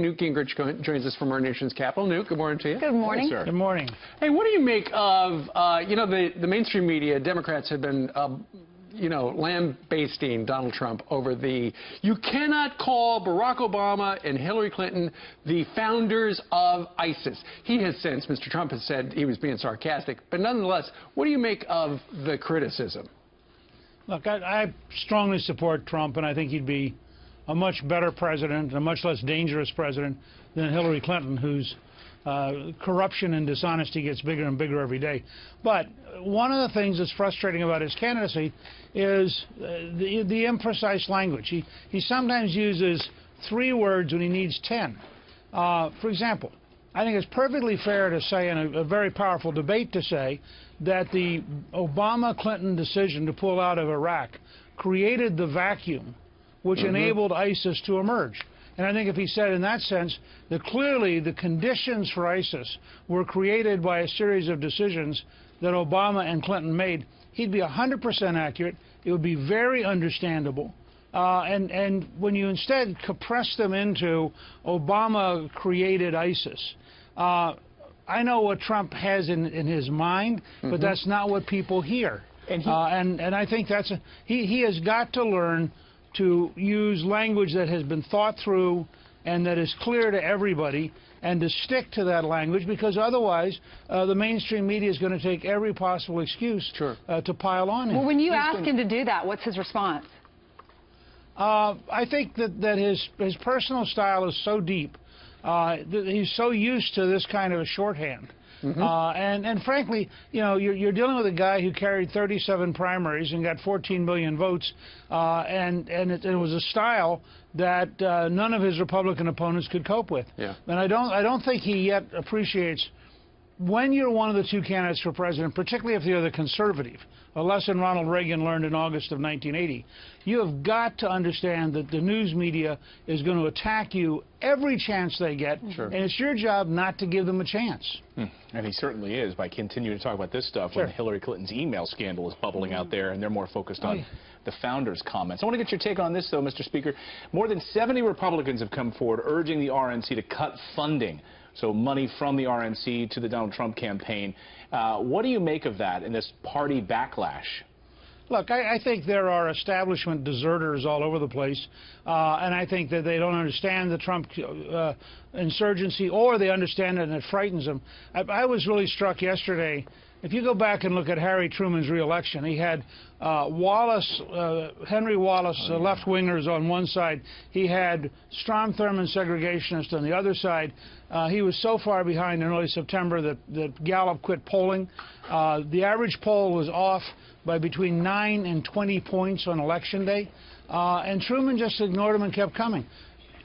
Newt Gingrich joins us from our nation's capital. Newt, good morning to you. Good morning. Hey, sir. Good morning. Hey, what do you make of, the mainstream media, Democrats have been, lambasting Donald Trump over you cannot call Barack Obama and Hillary Clinton the founders of ISIS. He has since, Mr. Trump has said he was being sarcastic, but nonetheless, what do you make of the criticism? Look, I strongly support Trump, and I think he'd be a much better president, a much less dangerous president than Hillary Clinton, whose corruption and dishonesty gets bigger and bigger every day. But one of the things that's frustrating about his candidacy is the imprecise language. He sometimes uses 3 words when he needs 10. For example, I think it's perfectly fair to say, in a very powerful debate to say, that the Obama-Clinton decision to pull out of Iraq created the vacuum which enabled ISIS to emerge. And I think if he said in that sense that clearly the conditions for ISIS were created by a series of decisions that Obama and Clinton made, he'd be 100% accurate. It would be very understandable. And when you instead compress them into Obama created ISIS, I know what Trump has in his mind, but that's not what people hear. And I think he has got to learn to use language that has been thought through and that is clear to everybody, and to stick to that language, because otherwise the mainstream media is going to take every possible excuse to pile on him. Well, when you ask him to do that, what's his response? I think that his personal style is so deep. He's so used to this kind of a shorthand. And frankly, you're dealing with a guy who carried 37 primaries and got 14 million votes, and it was a style that none of his Republican opponents could cope with. Yeah. And I don't think he yet appreciates, when you're one of the 2 candidates for president, particularly if you're the conservative, a lesson Ronald Reagan learned in August of 1980, you have got to understand that the news media is going to attack you every chance they get, and it's your job not to give them a chance. And he certainly is, by continuing to talk about this stuff when Hillary Clinton's email scandal is bubbling out there, and they're more focused on the founders' comments. I want to get your take on this, though, Mr. Speaker. More than 70 Republicans have come forward urging the RNC to cut funding, so money from the RNC to the Donald Trump campaign. What do you make of that in this party backlash? Look, I think there are establishment deserters all over the place, and I think that they don't understand the Trump insurgency, or they understand it and it frightens them. I was really struck yesterday. If you go back and look at Harry Truman's re-election, he had Henry Wallace, left-wingers on one side. He had Strom Thurmond segregationists on the other side. He was so far behind in early September that Gallup quit polling. The average poll was off by between 9 and 20 points on Election Day. And Truman just ignored him and kept coming.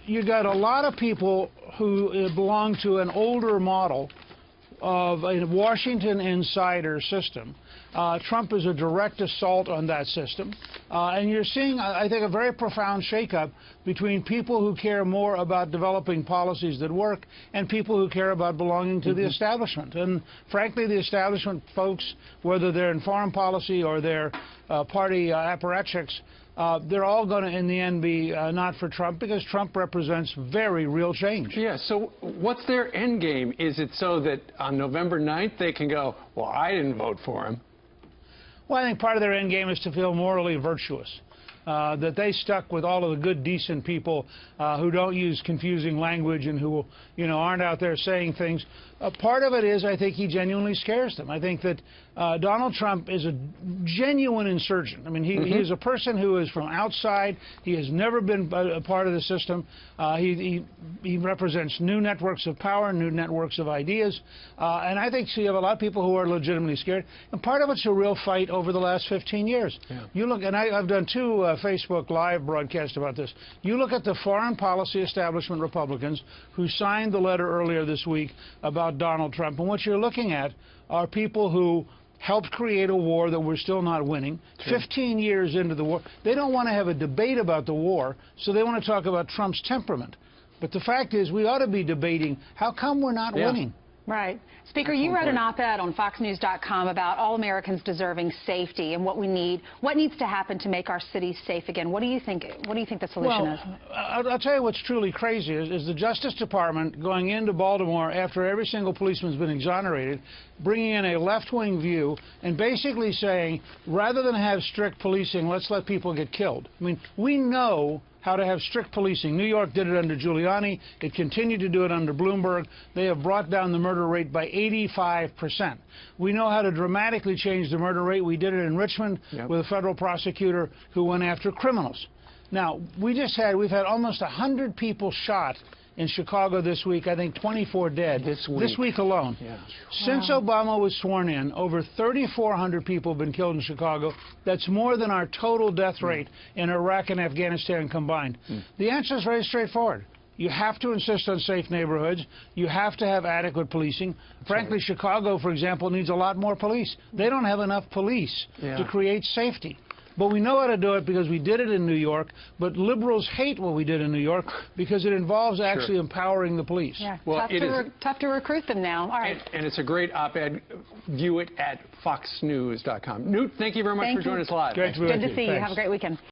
You got a lot of people who belong to an older model of a Washington insider system. Trump is a direct assault on that system. And you're seeing, I think, a very profound shakeup between people who care more about developing policies that work and people who care about belonging to the establishment. And frankly, the establishment folks, whether they're in foreign policy or they're party apparatchiks, they're all going to, in the end, be not for Trump, because Trump represents very real change. Yeah, so what's their end game? Is it so that on November 9th they can go, well, I didn't vote for him? Well, I think part of their end game is to feel morally virtuous, that they stuck with all of the good, decent people who don't use confusing language and who, aren't out there saying things. Part of it is, I think, he genuinely scares them. I think that Donald Trump is a genuine insurgent. I mean, he is a person who is from outside. He has never been a part of the system. He represents new networks of power, new networks of ideas. And I think you have a lot of people who are legitimately scared. And part of it's a real fight over the last 15 years. Yeah. You look, and I've done 2 Facebook Live broadcasts about this. You look at the foreign policy establishment Republicans who signed the letter earlier this week about Donald Trump, and what you're looking at are people who helped create a war that we're still not winning. 15 years into the war, they don't want to have a debate about the war, so they want to talk about Trump's temperament. But the fact is, we ought to be debating how come we're not winning. Right. Speaker, you wrote an op-ed on FoxNews.com about all Americans deserving safety and what we need, what needs to happen to make our cities safe again. What do you think? What do you think the solution is? I'll tell you what's truly crazy is the Justice Department going into Baltimore after every single policeman's been exonerated, bringing in a left-wing view and basically saying, rather than have strict policing, let's let people get killed. I mean, we know how to have strict policing. New York did it under Giuliani. It continued to do it under Bloomberg. They have brought down the murder rate by 85%. We know how to dramatically change the murder rate. We did it in Richmond with a federal prosecutor who went after criminals. Now, we've had almost 100 people shot in Chicago this week. I think 24 dead this week alone. Yeah. Since Obama was sworn in, over 3,400 people have been killed in Chicago. That's more than our total death rate in Iraq and Afghanistan combined. The answer is very straightforward. You have to insist on safe neighborhoods. You have to have adequate policing. Frankly, Chicago, for example, needs a lot more police. They don't have enough police to create safety. But we know how to do it because we did it in New York. But liberals hate what we did in New York because it involves actually empowering the police. Yeah, well, tough to recruit them now. All right. And it's a great op-ed. View it at foxnews.com. Newt, thank you very much for joining us live. Great to Good to see you. Have a great weekend.